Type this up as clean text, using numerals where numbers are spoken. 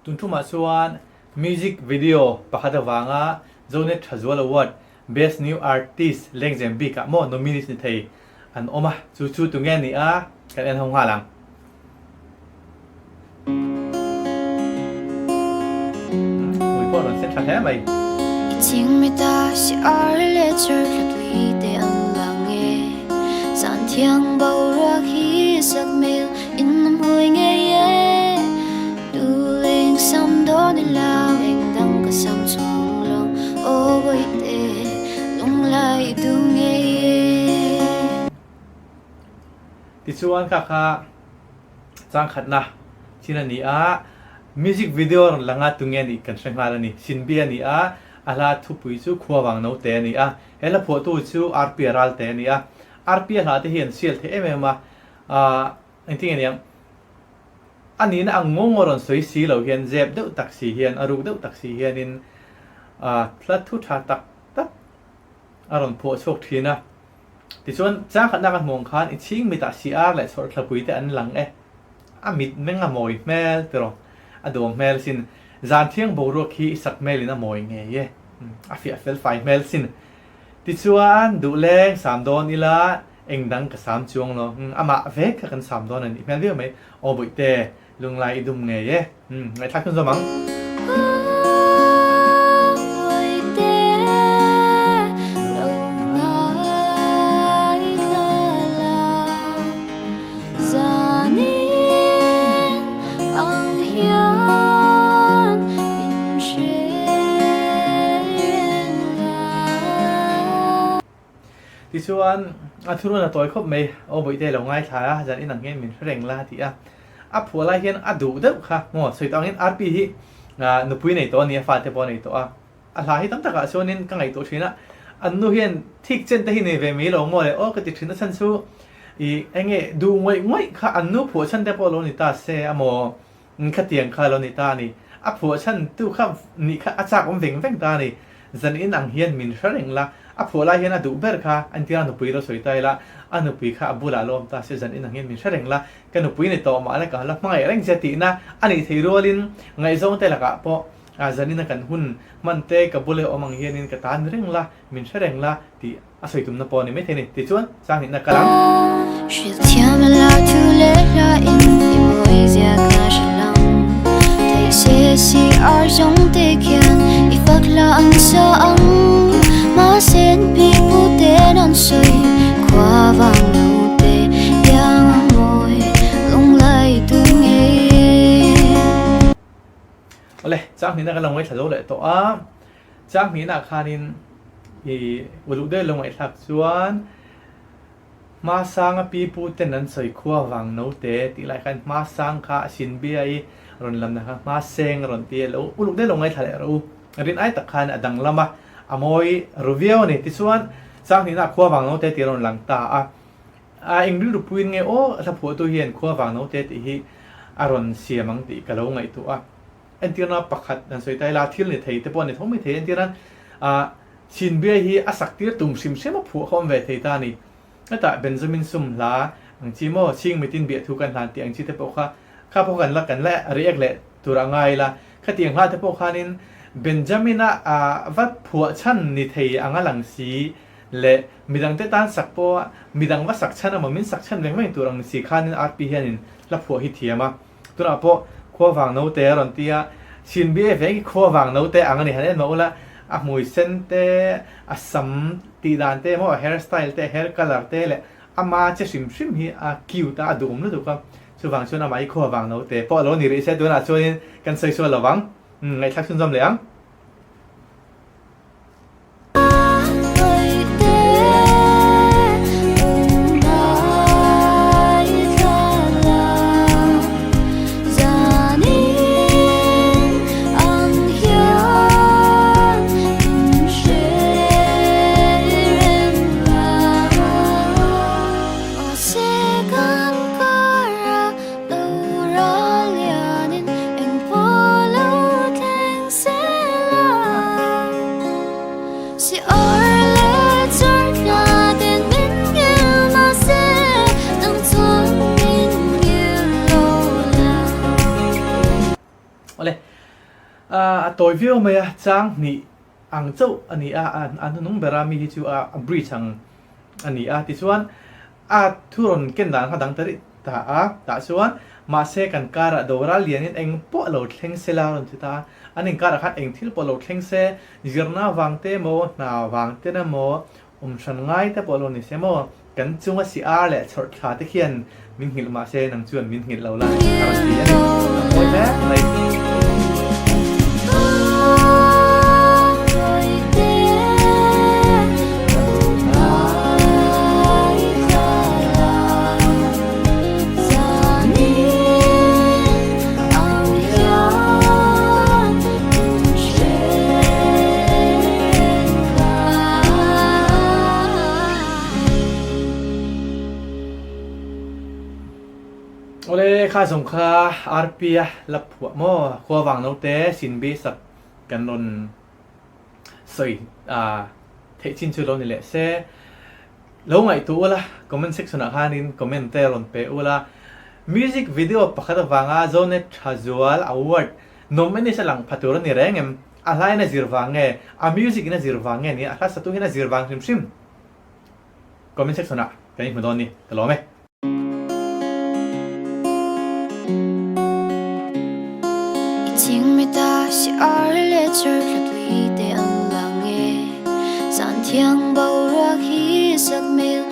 ตุนทุมาส่วนมิวสิกวิดีโอปะคัดวางะโจเนตทัศวลวัด Best New Artist เล่งเจมบีกับโมโนมินิสนิทัยอันโอมาจู่ๆตรงนี้นี่กันเอ็นห้องหาลังโอ้ยพ่อเราเส้นขาดแท้ไหม情没大是二列车可对的安郎诶，三天暴热起色苗，因会爱耶，独领三多的老应当个三重龙，哦为的龙来独爱耶。ติดส่วนค่ะจังขัดนะที่นั่นนี่มิวสิกวิดีโอหลังตุงเงินอีกกันเชิงอะไรนี่สินเบียนี่อาลาทุปุยจูขวาวางโนเตนี่เฮลพอตูจูอาร์พีรัลเตนี่อาร์พีหาที่เห็นเสียลที่เอ็มมาอันที่เนี่ยอันนี้นะงงรอนสวยสีเราเห็นเจ็บเดือดตักสีเห็นอารุกเดือดตักสีเห็นพลัดทุชาตักอารมณ์พอโชคทีนะติดส่วนจ้างขัดนักมองคันอีชิงมีแต่สีอาร์และสดขบุยแต่อันหลังมิดแม่งมอยแม่ตรอดวงแม่สินจานเที่ยงโบรัวคีสักแม่ลินะมอยไงเย่ฟิเฟลไฟแม่สินติดส่วนดูแล3 ดอนนี่ละเอ็งดังกับ3 จวงเนาะมาเวกกัน3 ดอนนี่แม่เรียกไหมโอ้บุยเตลุงไล่ดุมไงเย่ไงทักคุณสมังที่ชวนทุรุนตัวครบไหมโอ้บุยเตลงง่ายช้าจันอินังเงี้ยมินเร่งลาที่ผัวไล่เห็นดูเด็กค่ะงอสุดตอนนี้อาร์พีที่นุปุยในตัวนี้ฟาเตปอนในตัวอะไรที่ตั้งแต่ก็ชวนนี้กังไงตัวชินะอันนู้เห็นทิกเจนแต่ที่ในเวมิลงมอเลยโอ้ก็ติดชินะฉันสู้เองดูงวยค่ะอันนู้ผัวฉันเตปอนลนิตาเซอโมขัดเตียงค่ะลนิตานี่ผัวฉันตู้ข้านี่ค่ะอาจารย์ผมเว่งตานี่จันอินังเฮียนมินเร่งละผัวไล่เห็นดูเบิร์ค่ะอันที่เราหนุปุยเราสวยใจละอันหนุปุยค่ะบุลาลมตาเสียจันอินังเฮียนมินเร่งละกันหนุปุยในตัวมาแล้วก็ละไม่เร่งเจตินะอันนี้ที่รัวลินไงส่งแต่ละกะเพราะจันอินังกันหุ่นมันเตะกับบุลเลอมังเฮียนินกตานเร่งละมินเร่งละที่สวยตุ่มนับปอนี่ไม่เท่นี่ที่ชวนสร้างหินนักกะลังmà sen bị phụ tên non sôi qua vàng nâu tê yang môi lung lại từ nghe เอาเลยจ้างนี้นักกำลังไว้ถ่ายรูปเลยตัวจ้างนี้นักคานินวันลุกได้ลงไว้ถักส่วนมาสร้างปีปูเต้นนั้นสวยขั้ววังโนเตตีไรกันมาสร้างข้าชินเบียรอนลำนะครับมาเซงรอนเตียแล้ววันลุกได้ลงไว้ถ่ายรูปรินไอตะคานดังลำบะอมอยรีวิวนี่ที่ส่วนสร้างที่นักขั้ววังโนเตตีรอนหลังตาเอ็งดูพูดไงโอ้ถ้าผัวตัวเฮียนขั้ววังโนเตตีฮีอารอนเสียมังตีกะโลงไงตัวอันที่นั้นปักขัดนั่นสวยใจลาทิลเนี่ยไทยแต่ปอนเนี่ยท้องไม่ไทยอันที่นั้นชินเบียฮีอาศักดิ์ตุ่มชิมเชื่อมาผัวเขาเวทไทยตานี่แต่เบนจามินซุมลาอังจีโม่ชิงไม่ตินเบียทุกันทานเตียงชีเทปข้าข้าพวกกันละกันและเรียกแหละตัวง่ายละข้าเตียงพลาดเทปข้านินเบนจามินวัดผัวชันนิเทยอังหลังสีและมีดังเตตันสักปัวมีดังว่าสักชันมันมินสักชันแรงไม่ตัวรังสีข้านินอาร์พีเฮนินละผัวฮิตเทียมาตัวนั้นพอขั้ววางโนเตอรันเตียชินเบียเวงขั้ววางโนเตอังนี่ฮันเอ็นมาอุละมวยเซนเตสัมตีดานเตมั่วเฮร์สไตล์เตเฮร์คัลเลอร์เตเลยมาจะชิมฮีคิวตาดูมนุษย์ถูกครับช่วงวังช่วงนั้นมาอีกขั้ววางโนเตพอเราหนีรีเซ็ตตัวนั้นช่วยกันใส่ช่วยระวังไงทักชุนจำเลย toy view maya chang ni ang chau ani an nung berami hi chu a bridge ang ani ti chuan thuron ken dan kha dang tari ta chuan ma se kan kara dora lianin eng po lo thleng sela ron chi ta anin kara khat eng thil po lo thleng se zirna wangte mo na wangte na mo shan ngai te po lo ni se mo kan chunga si le chhor thla te khian min hil ma se nang chuan min hil lo la kara ti ani oi le nei ole kha song kha rpia lap phwa mo khwa wang no te sin bi sak kan non soi the chin chu lo ni le se lo ngai tu la comment section a khanin comment te ron pe ula music video pakhat wanga zone thazual award nomini salang phatur ni rengem alai na zirwange a music na zirwange ni a satu hina zirwang sim comment section a kan ich modon ni talo me Tiếng mi ta si ar le chur la tui te ang lang e san thiang bao ra khi sak mel